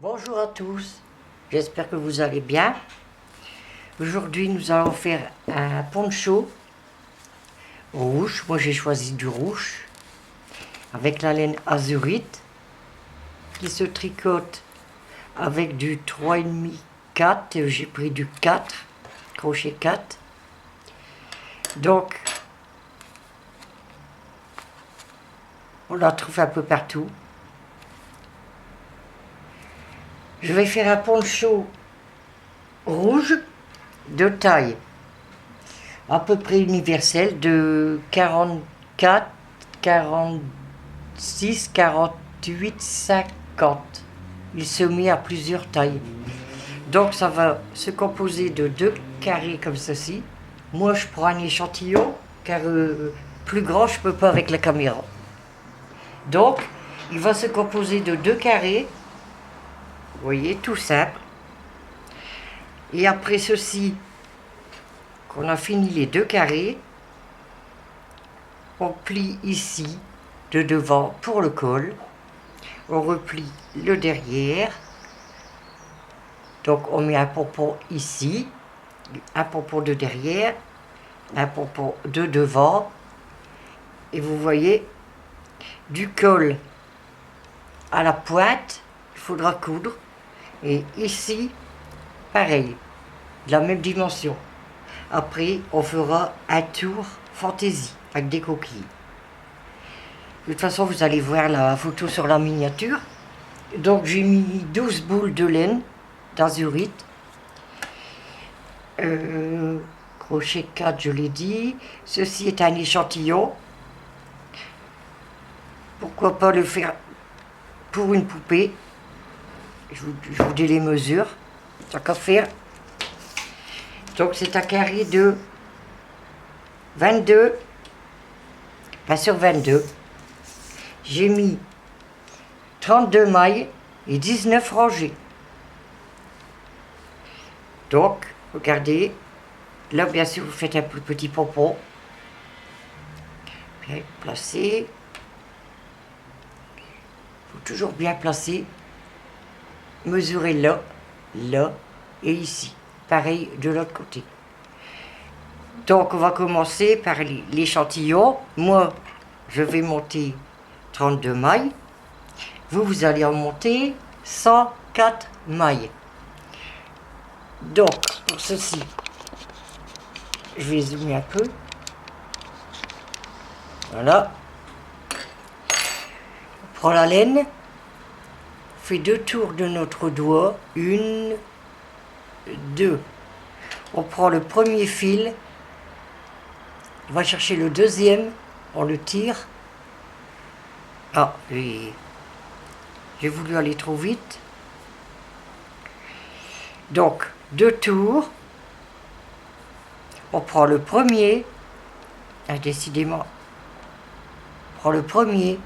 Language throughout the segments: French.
Bonjour à tous, j'espère que vous allez bien. Aujourd'hui nous allons faire un poncho rouge, moi j'ai choisi du rouge, avec la laine azurite, qui se tricote avec du 3,5 4, j'ai pris du 4, crochet 4. Donc on la trouve un peu partout. Je vais faire un poncho rouge de taille à peu près universelle de 44, 46, 48, 50. Il se met à plusieurs tailles. Donc ça va se composer de 2 carrés comme ceci. Moi je prends un échantillon car plus grand je peux pas avec la caméra. Donc il va se composer de 2 carrés. Vous voyez, tout simple. Et après ceci, qu'on a fini les 2 carrés, on plie ici de devant pour le col, on replie le derrière, donc on met un pompon ici, un pompon de derrière, un pompon de devant, et vous voyez, du col à la pointe, il faudra coudre, et ici, pareil, de la même dimension. Après, on fera un tour fantaisie avec des coquilles. De toute façon, vous allez voir la photo sur la miniature. Donc, j'ai mis 12 boules de laine d'azurite. Crochet 4, je l'ai dit. Ceci est un échantillon. Pourquoi pas le faire pour une poupée? Je vous dis les mesures. Tant qu'à faire. Donc, c'est un carré de 22, pas sur 22. J'ai mis 32 mailles et 19 rangées. Donc, regardez, là bien sûr vous faites un plus petit pompon. Bien placé. Il faut toujours bien placer. Mesurer là, là et ici. Pareil de l'autre côté. Donc on va commencer par l'échantillon. Moi, je vais monter 32 mailles. Vous allez en monter 104 mailles. Donc, pour ceci, je vais zoomer un peu. Voilà. On prend la laine. On fait 2 tours de notre doigt. 1, 2. On prend le premier fil. On va chercher le deuxième. On le tire. Ah, j'ai voulu aller trop vite. Donc, 2 tours. On prend le premier. Ah, décidément. On prend le premier.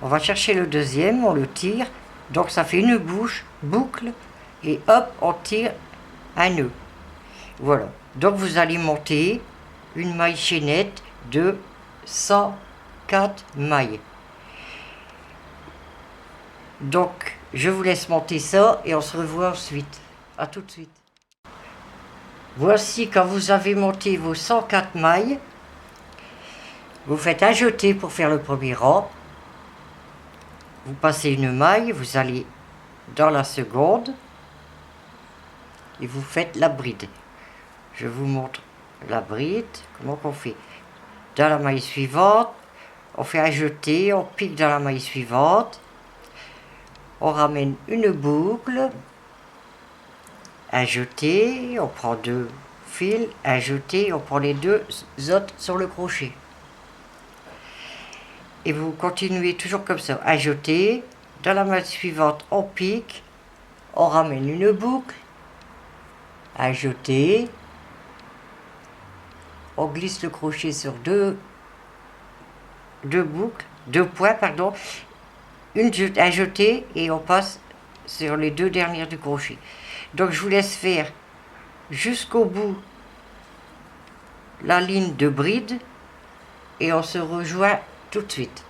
On va chercher le deuxième. On le tire. Donc, ça fait une boucle. Et hop, on tire un nœud. Voilà. Donc, vous allez monter une maille chaînette de 104 mailles. Donc, je vous laisse monter ça et on se revoit ensuite. A tout de suite. Voici quand vous avez monté vos 104 mailles. Vous faites un jeté pour faire le premier rang. Vous passez une maille, vous allez dans la seconde et vous faites la bride. Je vous montre la bride, comment on fait. Dans la maille suivante, on fait un jeté, on pique dans la maille suivante. On ramène une boucle, un jeté, on prend 2 fils, un jeté, on prend les 2 autres sur le crochet. Et vous continuez toujours comme ça, un jeté, dans la maille suivante on pique, on ramène une boucle, un jeté, on glisse le crochet sur 2 boucles, 2 points, pardon, un jeté et on passe sur les 2 dernières du crochet. Donc je vous laisse faire jusqu'au bout la ligne de bride et on se rejoint tout de suite.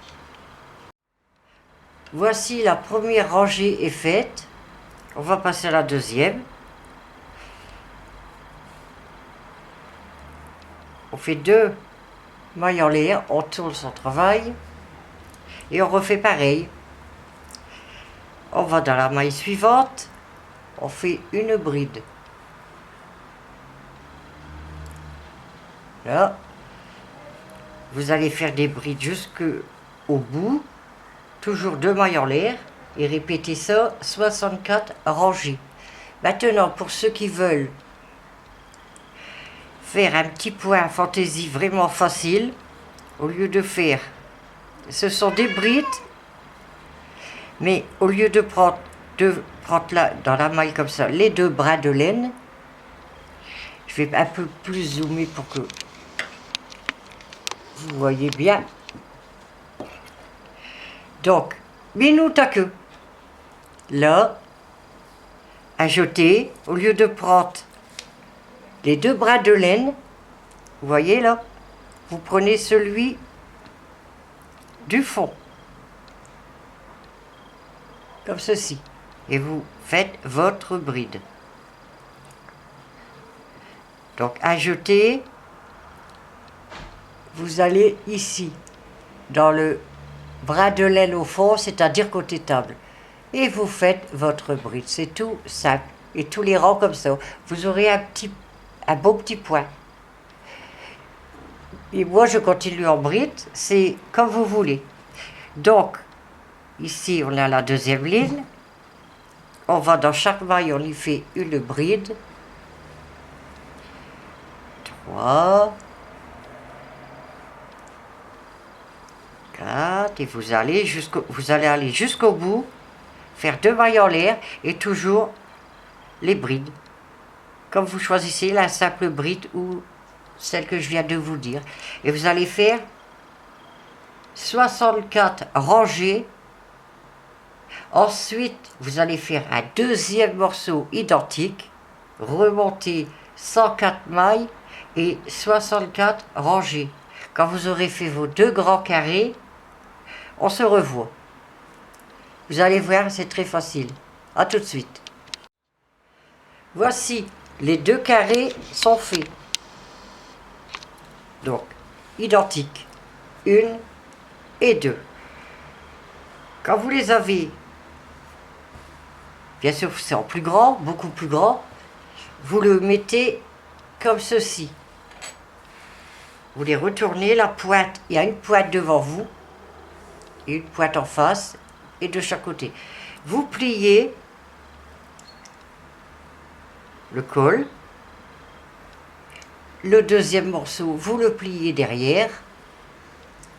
Voici la première rangée est faite. On va passer à la deuxième. On fait 2 mailles en l'air, on tourne son travail et on refait pareil. On va dans la maille suivante, on fait une bride. Là, vous allez faire des brides jusqu'au bout, toujours 2 mailles en l'air, et répétez ça 64 rangées. Maintenant, pour ceux qui veulent faire un petit point fantaisie vraiment facile, au lieu de faire, ce sont des brides, mais au lieu de prendre là, dans la maille comme ça, les 2 brins de laine, je vais un peu plus zoomer pour que vous voyez bien. Donc, minou ta queue. Là, à jeter, au lieu de prendre les 2 brins de laine, vous voyez là, vous prenez celui du fond, comme ceci, et vous faites votre bride. Donc, à jeter, vous allez ici, dans le bras de laine au fond, c'est-à-dire côté table. Et vous faites votre bride. C'est tout simple. Et tous les rangs comme ça. Vous aurez un beau petit point. Et moi, je continue en bride. C'est comme vous voulez. Donc, ici, on a la deuxième ligne. On va dans chaque maille, on y fait une bride. 3, 4, et vous allez aller jusqu'au bout, faire 2 mailles en l'air et toujours les brides. Comme vous choisissez la simple bride ou celle que je viens de vous dire. Et vous allez faire 64 rangées. Ensuite, vous allez faire un deuxième morceau identique, remonter 104 mailles et 64 rangées. Quand vous aurez fait vos 2 grands carrés, on se revoit. Vous allez voir, c'est très facile. A tout de suite. Voici, les 2 carrés sont faits. Donc, identiques. 1 et 2. Quand vous les avez, bien sûr c'est en plus grand, beaucoup plus grand, vous le mettez comme ceci. Vous les retournez, la pointe, il y a une pointe devant vous, et une pointe en face, et de chaque côté. Vous pliez le col, le deuxième morceau, vous le pliez derrière,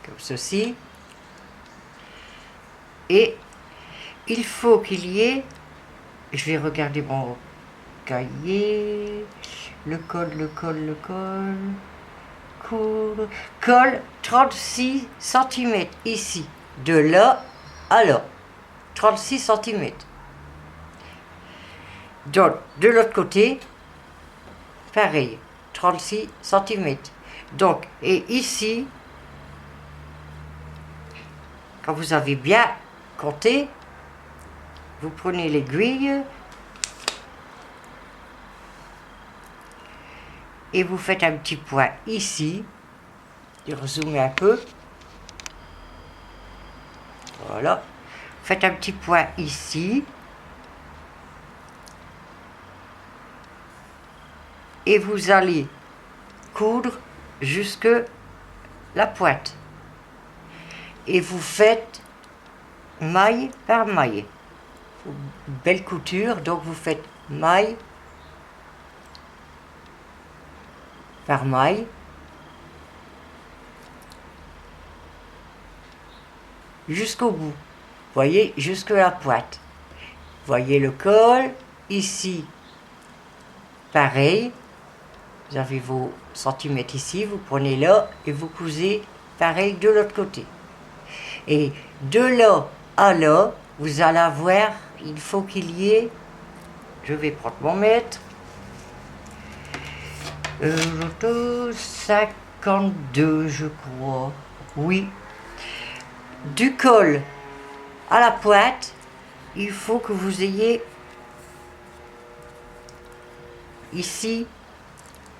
comme ceci, et il faut qu'il y ait, je vais regarder mon cahier, le col, colle 36 cm ici, de là à là, 36 cm. Donc, de l'autre côté, pareil, 36 cm. Donc, et ici, quand vous avez bien compté, vous prenez l'aiguille et vous faites un petit point ici. Je rezoome un peu. Voilà. Faites un petit point ici. Et vous allez coudre jusque la pointe. Et vous faites maille par maille. Belle couture, donc vous faites maille par maille. Jusqu'au bout. Voyez, jusque la pointe. Voyez le col, ici, pareil. Vous avez vos centimètres ici, vous prenez là et vous cousez pareil de l'autre côté. Et de là à là, vous allez avoir, il faut qu'il y ait, je vais prendre mon mètre, 52 je crois, oui. Du col à la pointe, il faut que vous ayez ici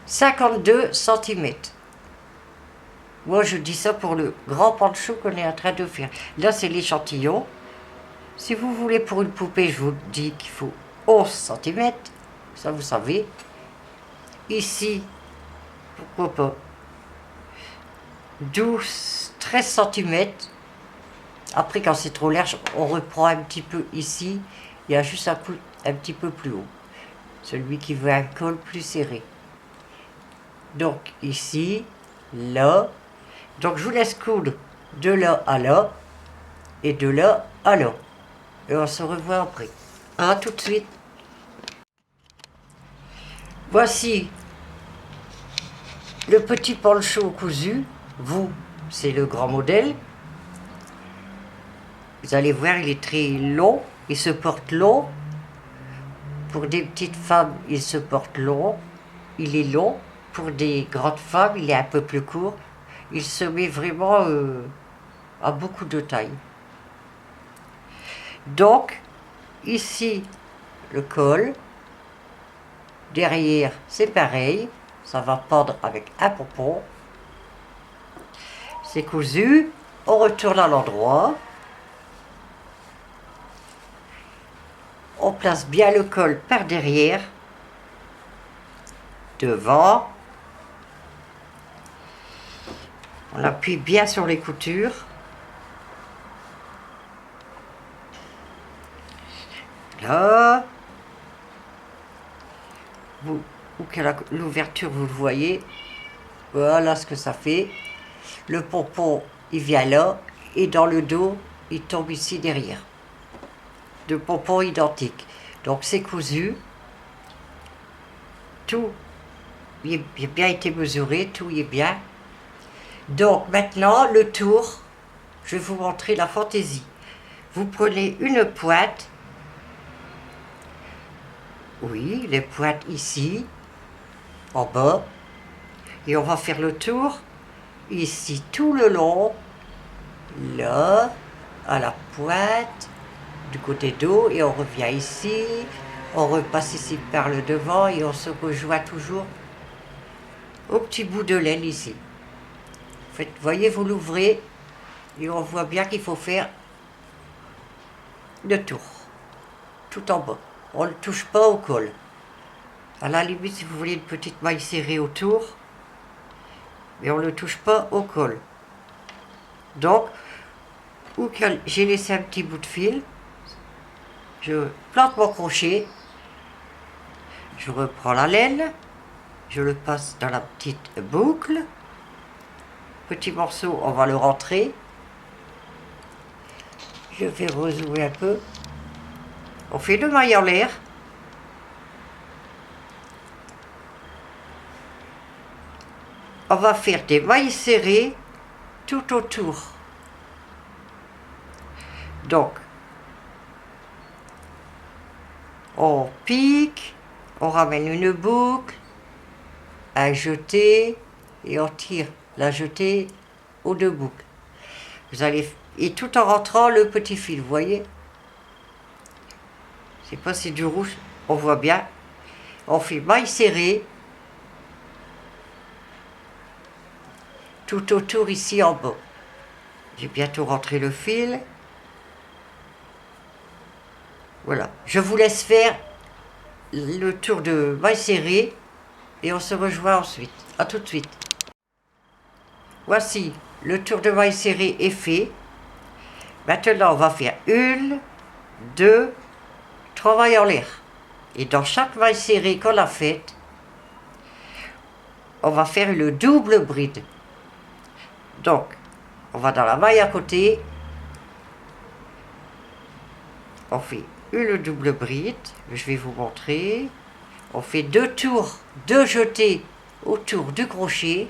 52 centimètres. Moi je dis ça pour le grand poncho qu'on est en train de faire. Là c'est l'échantillon. Si vous voulez pour une poupée, je vous dis qu'il faut 11 centimètres. Ça vous savez. Ici, pourquoi pas 12, 13 centimètres. Après quand c'est trop large, on reprend un petit peu ici. Il y a juste un coup un petit peu plus haut. Celui qui veut un col plus serré. Donc ici, là. Donc je vous laisse coudre de là à là. Et de là à là. Et on se revoit après. À tout de suite. Voici le petit poncho cousu. Vous, c'est le grand modèle. Vous allez voir, il est très long. Il se porte long. Pour des petites femmes, il se porte long. Il est long. Pour des grandes femmes, il est un peu plus court. Il se met vraiment à beaucoup de taille. Donc, ici, le col. Derrière, c'est pareil. Ça va pendre avec un pompon. C'est cousu. On retourne à l'endroit. On place bien le col par derrière. Devant. On appuie bien sur les coutures. Là. Ou que l'ouverture, vous le voyez. Voilà ce que ça fait. Le pompon, il vient là. Et dans le dos, il tombe ici derrière. Deux pompons identiques. Donc c'est cousu. Tout il a bien été mesuré. Tout y est bien. Donc maintenant, le tour. Je vais vous montrer la fantaisie. Vous prenez une pointe. Oui, les pointes ici, en bas. Et on va faire le tour, ici, tout le long. Là, à la pointe, du côté d'eau. Et on revient ici. On repasse ici par le devant. Et on se rejoint toujours au petit bout de l'aile ici. Voyez, vous l'ouvrez. Et on voit bien qu'il faut faire le tour. Tout en bas. On ne touche pas au col. À la limite, si vous voulez une petite maille serrée autour, mais on ne touche pas au col. Donc, où j'ai laissé un petit bout de fil, je plante mon crochet, je reprends la laine, je le passe dans la petite boucle. Petit morceau, on va le rentrer. Je vais rezoomer un peu. On fait deux mailles en l'air. On va faire des mailles serrées tout autour. Donc, on pique, on ramène une boucle, un jeté, et on tire la jetée aux deux boucles. Vous allez, et tout en rentrant le petit fil, vous voyez? Je sais pas si du rouge, on voit bien. On fait maille serrée tout autour ici en bas. J'ai bientôt rentré le fil. Voilà. Je vous laisse faire le tour de maille serrée et on se rejoint ensuite. A tout de suite. Voici, le tour de maille serrée est fait. Maintenant, on va faire une, deux, trois mailles en l'air. Et dans chaque maille serrée qu'on a faite, on va faire une double bride. Donc, on va dans la maille à côté, on fait une double bride, je vais vous montrer. On fait deux tours, deux jetés autour du crochet.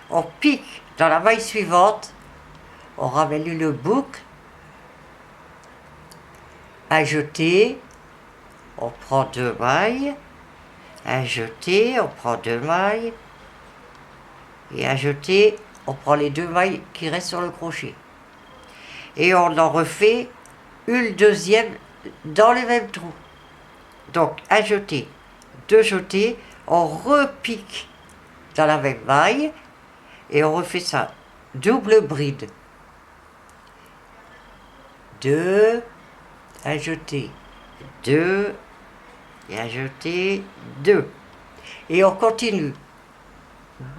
On pique dans la maille suivante, on ramène une boucle, un jeté, on prend deux mailles, un jeté, on prend deux mailles, et un jeté, on prend les deux mailles qui restent sur le crochet. Et on en refait une deuxième dans les mêmes trous. Donc un jeté, 2 jetés, on repique dans la même maille et on refait ça. Double bride. 2, un jeté, 2, et un jeté, 2. Et on continue.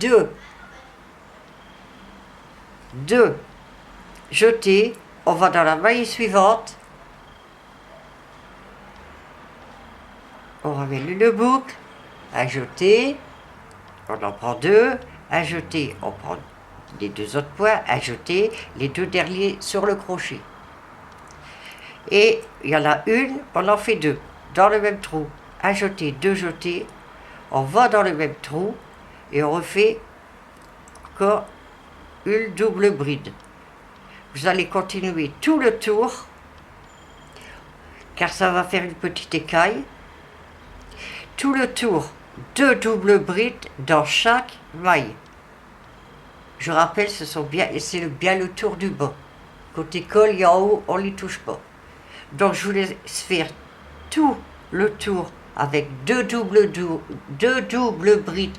2, 2, jeté, on va dans la maille suivante. On remet le boucle, un jeté, on en prend 2, un jeté, on prend les 2 autres points, un jeté, les 2 derniers sur le crochet. Et il y en a une, on en fait 2, dans le même trou. Un jeté, 2 jetés, on va dans le même trou et on refait encore une double bride. Vous allez continuer tout le tour, car ça va faire une petite écaille. Tout le tour, 2 doubles brides dans chaque maille. Je rappelle, c'est bien le tour du bas. Côté col et en haut, on ne les touche pas. Donc je vous laisse faire tout le tour avec 2 doubles brides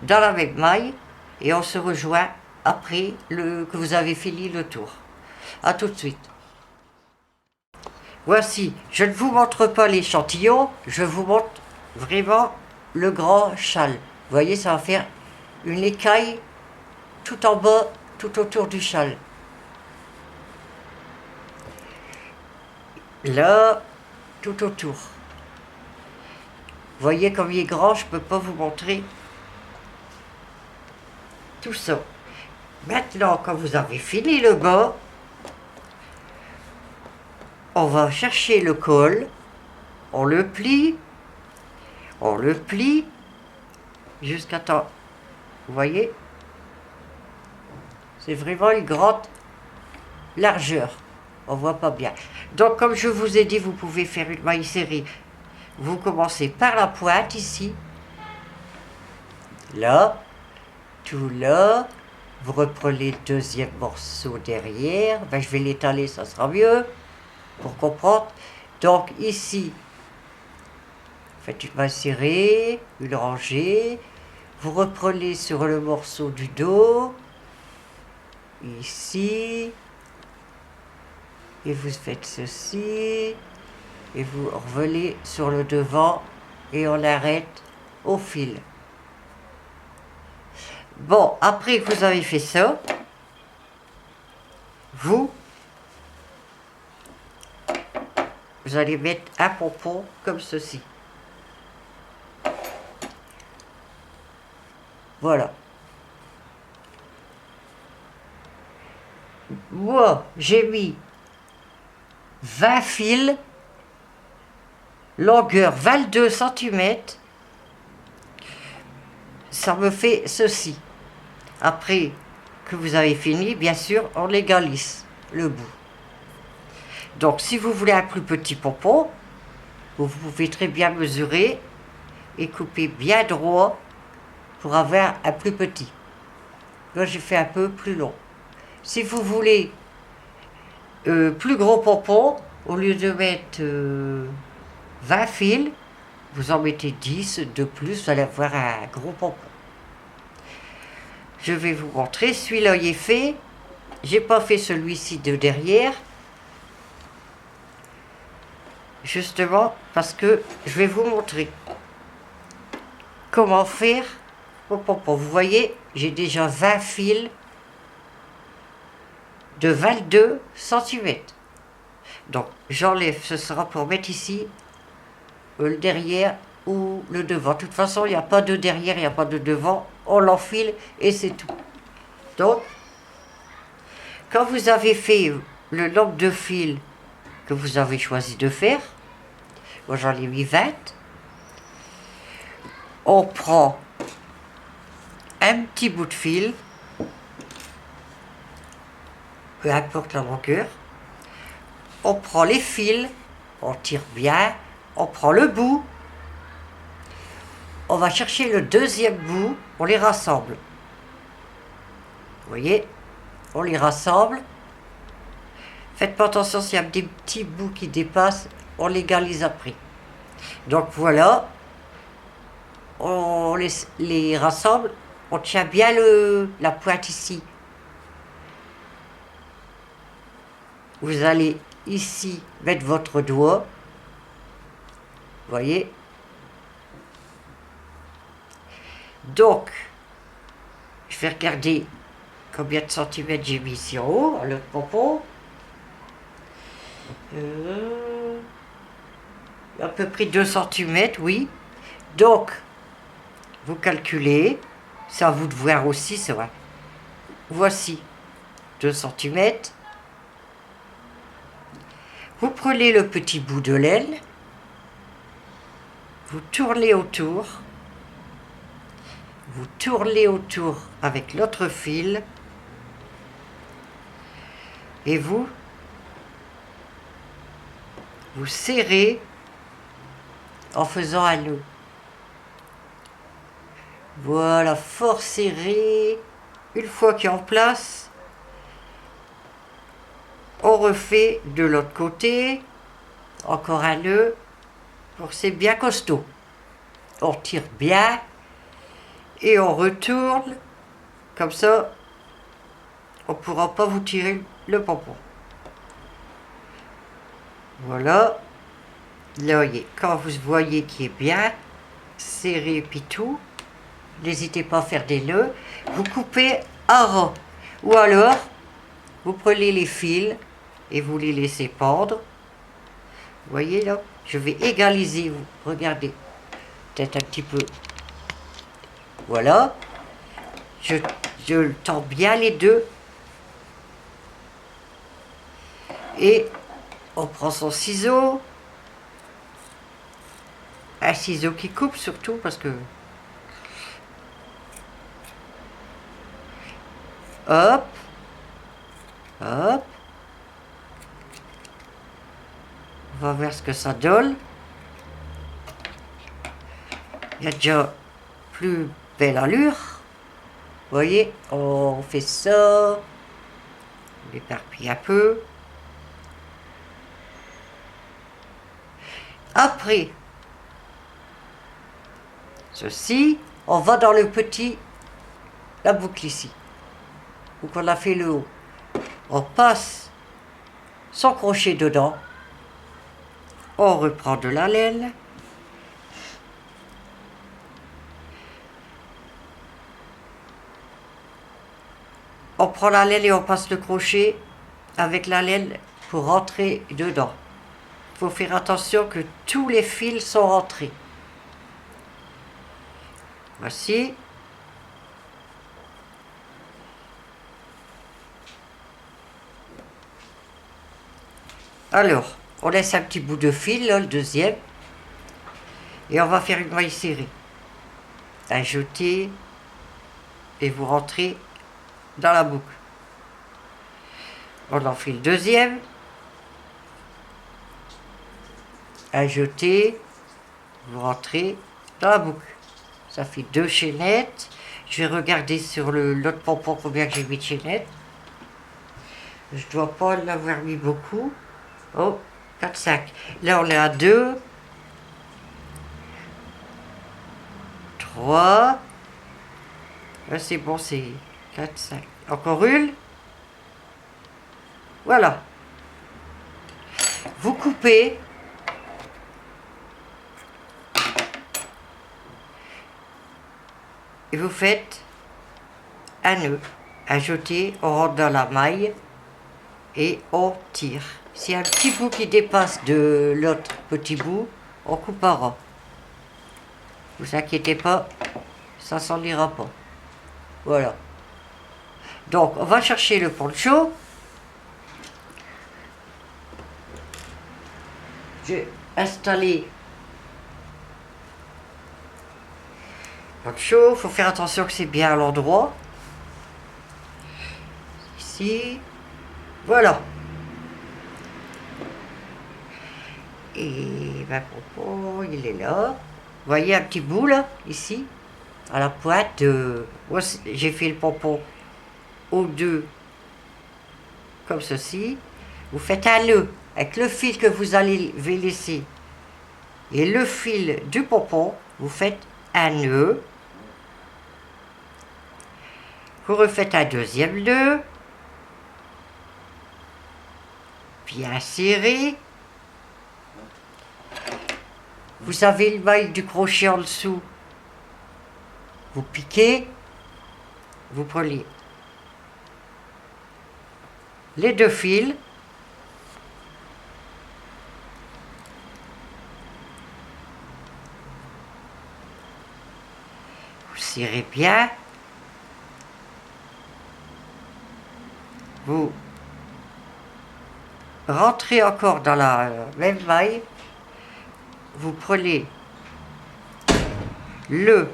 dans la même maille et on se rejoint après que vous avez fini le tour. A tout de suite. Voici, je ne vous montre pas l'échantillon, je vous montre vraiment le grand châle. Vous voyez, ça va faire une écaille tout en bas, tout autour du châle. Là, tout autour. Vous voyez comme il est grand, je ne peux pas vous montrer tout ça. Maintenant, quand vous avez fini le bas, on va chercher le col, on le plie jusqu'à temps. Vous voyez? C'est vraiment une grande largeur. On voit pas bien. Donc, comme je vous ai dit, vous pouvez faire une maille serrée. Vous commencez par la pointe ici. Là. Tout là. Vous reprenez le deuxième morceau derrière. Ben, je vais l'étaler, ça sera mieux. Pour comprendre. Donc, ici, faites une maille serrée, une rangée. Vous reprenez sur le morceau du dos. Ici. Et vous faites ceci, et vous revenez sur le devant, et on arrête au fil. Bon, après que vous avez fait ça, vous allez mettre un pompon comme ceci. Voilà. Moi, j'ai mis 20 fils, longueur 22 cm, ça me fait ceci. Après que vous avez fini, bien sûr, on égalise le bout. Donc, si vous voulez un plus petit pompon, vous pouvez très bien mesurer et couper bien droit pour avoir un plus petit. Là, j'ai fait un peu plus long. Si vous voulez plus gros pompon, au lieu de mettre 20 fils, vous en mettez 10 de plus, vous allez avoir un gros pompon. Je vais vous montrer, celui-là il est fait. J'ai pas fait celui-ci de derrière, justement parce que je vais vous montrer comment faire au pompon. Vous voyez, j'ai déjà 20 fils de 22 cm. Donc j'enlève, ce sera pour mettre ici le derrière ou le devant. De toute façon, il n'y a pas de derrière, il n'y a pas de devant, on l'enfile et c'est tout. Donc, quand vous avez fait le nombre de fils que vous avez choisi de faire, moi j'en ai mis 20, on prend un petit bout de fil, peu importe la longueur, on prend les fils, on tire bien, on prend le bout, on va chercher le deuxième bout, on les rassemble. Vous voyez, on les rassemble. Faites pas attention s'il y a des petits bouts qui dépassent, on l'égalise après. Donc voilà, on les rassemble, on tient bien la pointe ici. Vous allez ici mettre votre doigt, voyez. Donc, je vais regarder combien de centimètres j'ai mis ici en haut, à l'autre pompon. À peu près 2 centimètres, oui. Donc, vous calculez, c'est à vous de voir aussi, c'est vrai. Voici 2 centimètres. Vous prenez le petit bout de laine, vous tournez autour, avec l'autre fil, et vous serrez en faisant un nœud. Voilà, fort serré. Une fois qu'il est en place, on refait de l'autre côté, encore un nœud, pour c'est bien costaud. On tire bien et on retourne, comme ça, on ne pourra pas vous tirer le pompon. Voilà. Là, voyez, quand vous voyez qu'il est bien serré et puis tout, n'hésitez pas à faire des nœuds. Vous coupez en rond. Ou alors, vous prenez les fils et vous les laissez pendre. Vous voyez là, je vais égaliser, vous regardez, peut-être un petit peu. Voilà. Je tends bien les deux. Et on prend son ciseau. Un ciseau qui coupe surtout parce que... Hop. Hop. On va voir ce que ça donne. Il y a déjà plus belle allure. Vous voyez, on fait ça. On l'éparpille un peu. Après ceci, on va dans le petit, la boucle ici. Donc on a fait le haut. On passe son crochet dedans. On reprend de la laine. On prend la laine et on passe le crochet avec la laine pour rentrer dedans. Il faut faire attention que tous les fils sont rentrés. Voici. Alors, on laisse un petit bout de fil, là, le deuxième. Et on va faire une maille serrée. Ajouter. Et vous rentrez dans la boucle. On en fait le deuxième. Ajouter. Vous rentrez dans la boucle. Ça fait 2 chaînettes. Je vais regarder sur l'autre pompon combien que j'ai mis de chaînettes. Je ne dois pas l'avoir mis beaucoup. Oh, 4, 5. Là, on est à 2. 3. Là, c'est bon, c'est 4, 5. Encore une. Voilà. Vous coupez. Et vous faites un nœud. Ajouter, on rentre dans la maille et on tire. S'il y a un petit bout qui dépasse de l'autre petit bout, on coupe en rond. Ne vous inquiétez pas, ça s'en ira pas. Voilà. Donc, on va chercher le poncho. J'ai installé le poncho. Il faut faire attention que c'est bien à l'endroit. Ici. Voilà. Et ma pompon, il est là. Vous voyez un petit bout là, ici, à la pointe. J'ai fait le pompon aux deux, comme ceci. Vous faites un nœud avec le fil que vous allez laisser et le fil du pompon. Vous faites un nœud, vous refaites un deuxième nœud, bien serré. Vous avez le maille du crochet en dessous, vous piquez, vous prenez les deux fils, vous serrez bien, vous rentrez encore dans la même maille, vous prenez le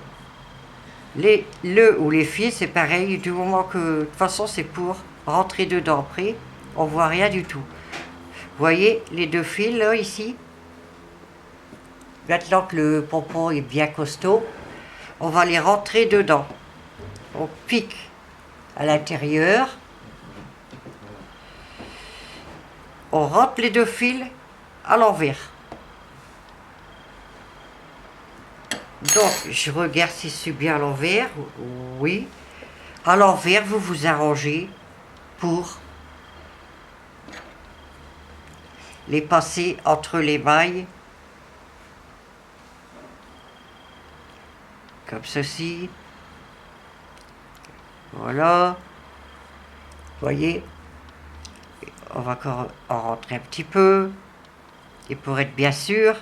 ou les fils, c'est pareil, du moment que, de toute façon c'est pour rentrer dedans après, on voit rien du tout. Vous voyez les deux fils là, ici. Maintenant que le pompon est bien costaud, on va les rentrer dedans. On pique à l'intérieur. On rentre les deux fils à l'envers. Donc, je regarde si c'est bien à l'envers. Oui. À l'envers, vous vous arrangez pour les passer entre les mailles. Comme ceci. Voilà. Voyez. On va encore en rentrer un petit peu. Et pour être bien sûr,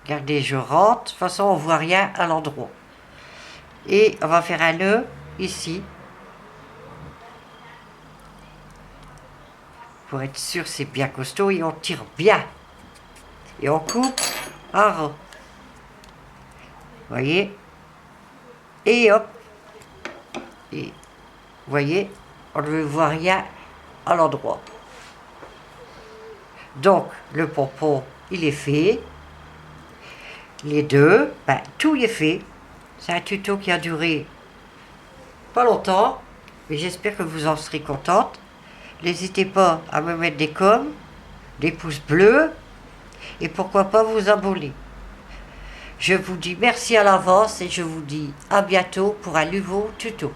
regardez, je rentre. De toute façon, on voit rien à l'endroit. Et on va faire un nœud ici. Pour être sûr, c'est bien costaud et on tire bien. Et on coupe en rond. Voyez. Et hop. Et voyez, on ne voit rien à l'endroit. Donc, le pompon, il est fait. Les deux, tout est fait. C'est un tuto qui a duré pas longtemps, mais j'espère que vous en serez contente. N'hésitez pas à me mettre des coms, des pouces bleus, et pourquoi pas vous abonner. Je vous dis merci à l'avance et je vous dis à bientôt pour un nouveau tuto.